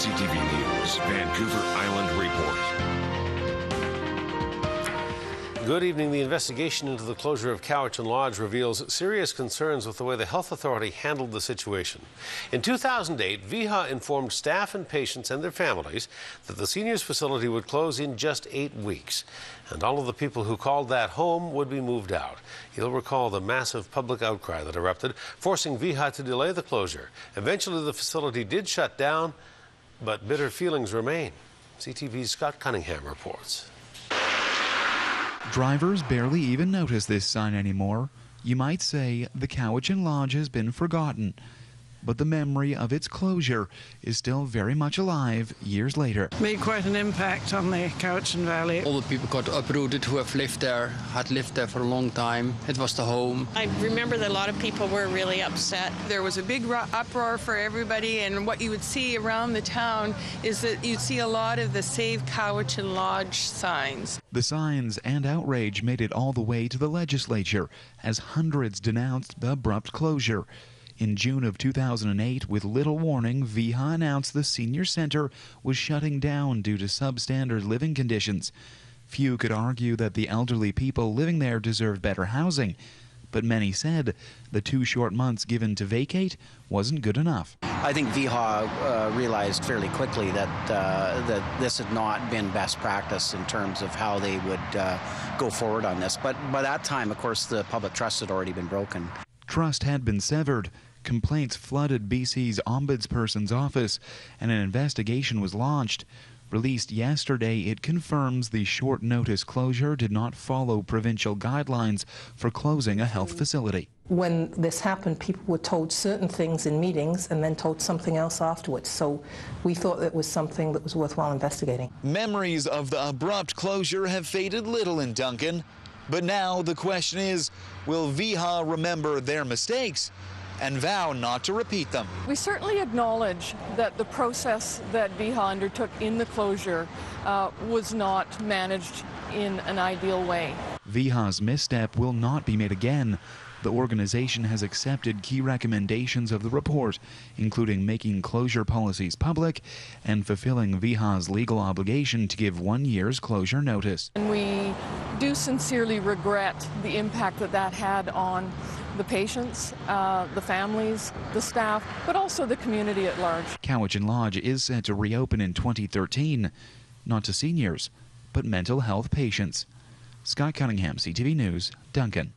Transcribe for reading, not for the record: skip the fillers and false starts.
CTV News, Vancouver Island Report. Good evening. The investigation into the closure of Cowichan Lodge reveals serious concerns with the way the health authority handled the situation. In 2008, VIHA informed staff and patients and their families that the seniors facility would close in just 8 weeks, and all of the people who called that home would be moved out. You'll recall the massive public outcry that erupted, forcing VIHA to delay the closure. Eventually, the facility did shut down, but bitter feelings remain. CTV's Scott Cunningham reports. Drivers barely even notice this sign anymore. You might say the Cowichan Lodge has been forgotten, but the memory of its closure is still very much alive years later. Made quite an impact on the Cowichan Valley. All the people got uprooted who have lived there, had lived there for a long time. It was the home. I remember that a lot of people were really upset. There was a big uproar for everybody, and what you would see around the town is that you'd see a lot of the Save Cowichan Lodge signs. The signs and outrage made it all the way to the legislature as hundreds denounced the abrupt closure. In June of 2008, with little warning, VIHA announced the senior center was shutting down due to substandard living conditions. Few could argue that the elderly people living there deserved better housing, but many said the 2 short months given to vacate wasn't good enough. I think VIHA realized fairly quickly that this had not been best practice in terms of how they would go forward on this. But by that time, of course, the public trust had already been broken. Trust had been severed, complaints flooded BC's Ombudsperson's office, and an investigation was launched. Released yesterday, it confirms the short notice closure did not follow provincial guidelines for closing a health facility. When this happened, people were told certain things in meetings and then told something else afterwards. So we thought that was something that was worthwhile investigating. Memories of the abrupt closure have faded little in Duncan. But now the question is, will VIHA remember their mistakes and vow not to repeat them? We certainly acknowledge that the process that VIHA undertook in the closure was not managed in an ideal way. VIHA's misstep will not be made again. The organization has accepted key recommendations of the report, including making closure policies public and fulfilling VIHA's legal obligation to give 1 year's closure notice. And we do sincerely regret the impact that had on the patients, the families, the staff, but also the community at large. Cowichan Lodge is set to reopen in 2013, not to seniors, but mental health patients. Scott Cunningham, CTV News, Duncan.